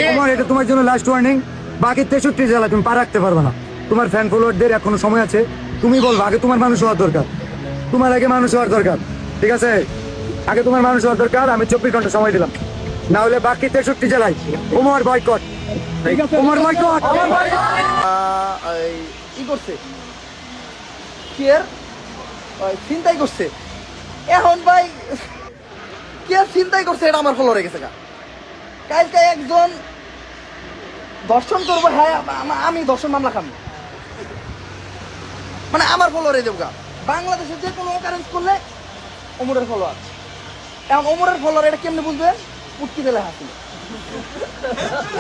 তোমার এটা তোমার জন্য লাস্ট ওয়ার্নিং। বাকি 63 জেলা তুমি পা রাখতে পারবে না। তোমার ফ্যান ফলোয়ারদের এখনো সময় আছে। তুমি বলবো আগে তোমার মানুষ হওয়ার দরকার, তোমার আগে মানুষ হওয়ার দরকার, ঠিক আছে? আগে তোমার মানুষ হওয়ার দরকার। আমি 24 ঘন্টা সময় দিলাম, না হলে বাকি 63 জেলায় ওমর বয়কট, ওমর বয়কট। ই করছে কি এর চিন্তাই করছে এখন ভাই কি আর চিন্তাই করছে এটা আমার ফলো রেখেছে গা। কালকে একজন দর্শন করবো, হ্যাঁ আমি দর্শন মামলা খাবো, মানে আমার ফলো রে দেবো গা। বাংলাদেশে যে কোনো অকারেন্স করলে ওমরের ফলো আছে। এখন ওমরের ফলোয়ার এটা কেমনে বুঝবেন? উটকি দিলে হাসি।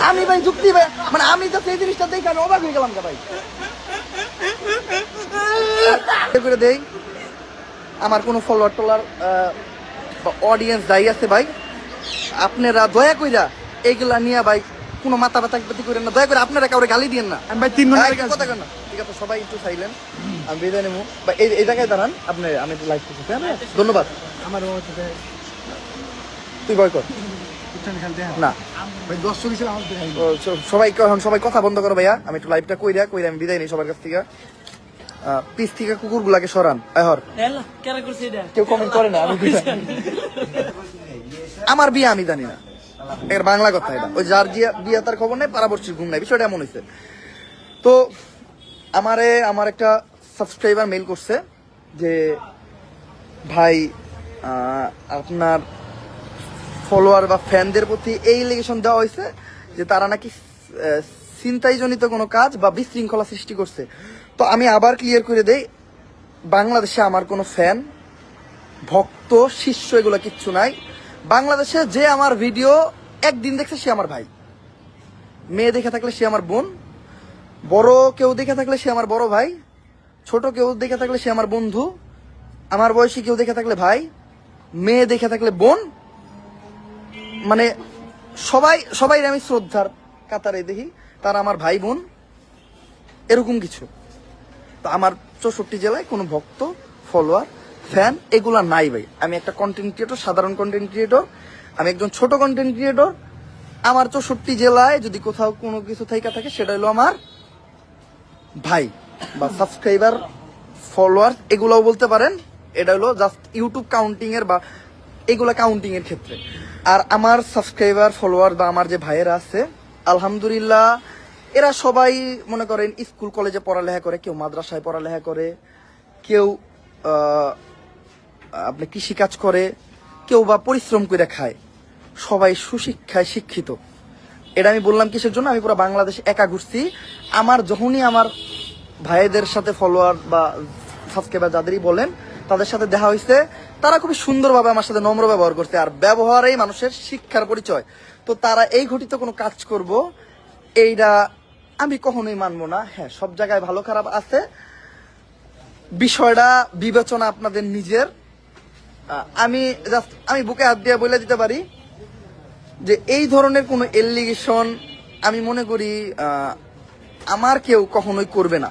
আমি ভাই যুক্তি ভাই, মানে আমি তো সেই জিনিসটা দেখে আমি অবাক হয়ে গেলাম ভাই। করে দেই আমার কোনো ফলোয়ার টোলার অডিয়েন্স যাই আছে ভাই, আপনারা দয়া কইরা এইগুলা নিয়ে ভাই কোনো মাথা ব্যথা করেন না, দয়া করে আপনারা কাউরে গালি দিয়েন না। ভাই 3 ঘন্টা কথা কেন? ঠিক আছে সবাই একটু সাইলেন্ট, আমি বিদায় নেবো। বা এই জায়গায় দাঁড়ান আপনি, আমি একটু লাইভ করছি। ধন্যবাদ। আমার তুই বয় কর না সবাই এখন সবাই কথা বন্ধ করো ভাইয়া। আমি একটু লাইভটা কইরা আমি বিদায় নেই সবার কাছ থেকে। পিস থেকে কুকুর গুলাকে সরান। কেউ কমেন্ট করে না, আমি আমার বিয়ে আমি জানি না, এর বাংলা কথা এটা। ওই যার বিয়ে তার খবর নেই, পারাবর্ষীর ঘুম নাই, বিষয়টা এমন হয়েছে। তো আমার একটা সাবস্ক্রাইবার মেইল করছে যে ভাই আপনার ফলোয়ার বা ফ্যানদের প্রতি এই এলিগেশন দেওয়া হয়েছে যে তারা নাকি ছিনতাইজনিত কোনো কাজ বা বিশৃঙ্খলা সৃষ্টি করছে। তো আমি আবার ক্লিয়ার করে দেই, বাংলাদেশে আমার কোনো ফ্যান ভক্ত শিষ্য এগুলো কিচ্ছু নাই। বাংলাদেশে যে আমার ভিডিও একদিন দেখছে সে আমার ভাই, মেয়ে দেখে থাকলে সে আমার বোন, বড় কেউ দেখে থাকলে সে আমার বড় ভাই, ছোট কেউ দেখে থাকলে সে আমার বন্ধু, আমার বয়সী কেউ দেখে থাকলে ভাই, মেয়ে দেখে থাকলে বোন, মানে সবাই আমি শ্রদ্ধার কাতারে দেখি, তারা আমার ভাই বোন, এরকম কিছু। তো আমার 64 জেলায় কোনো ভক্ত ফলোয়ার ফ্যান এগুলা নাই ভাই। আমি একটা কন্টেন্ট ক্রিয়েটর, সাধারণ কন্টেন্ট ক্রিয়েটর, আমি একজন ছোট কন্টেন্ট ক্রিয়েটর। আমার 64 জেলায় যদি কোথাও কোনো কিছু থাইকা থাকে সেটা হলো আমার ভাই বা সাবস্ক্রাইবার ফলোয়ার এগুলাও বলতে পারেন। এটা হলো জাস্ট ইউটিউব কাউন্টিং এর বা এগুলা কাউন্টিং এর ক্ষেত্রে। আর আমার সাবস্ক্রাইবার ফলোয়ার বা আমার যে ভাইয়েরা আছে আলহামদুলিল্লাহ, এরা সবাই মনে করেন স্কুল কলেজে পড়ালেখা করে, কেউ মাদ্রাসায় পড়ালেখা করে, কেউ আপনি কৃষিকাজ করে, কেউ বা পরিশ্রম করে খায়, সবাই সুশিক্ষায় শিক্ষিত। এটা আমি বললাম কিসের জন্য? আমি পুরো বাংলাদেশ একা ঘুরছি। আমার যখনই আমার ভাইদের সাথে ফলোয়ার বা সাবস্ক্রাইবার যাদেরই বলেন তাদের সাথে দেখা হয়েছে, তারা খুবই সুন্দরভাবে আমার সাথে নম্র ব্যবহার করছে। আর ব্যবহারেই মানুষের শিক্ষার পরিচয়। তো তারা এই ঘটিত কোনো কাজ করব এইটা আমি কখনোই মানবো না। হ্যাঁ, সব জায়গায় ভালো খারাপ আছে, বিষয়টা বিবেচনা আপনাদের নিজের। আমি বুকে হাত দিয়ে বলে দিতে পারি যে এই ধরনের কোনো এলিগেশন আমি মনে করি আমার কেউ কখনোই করবে না।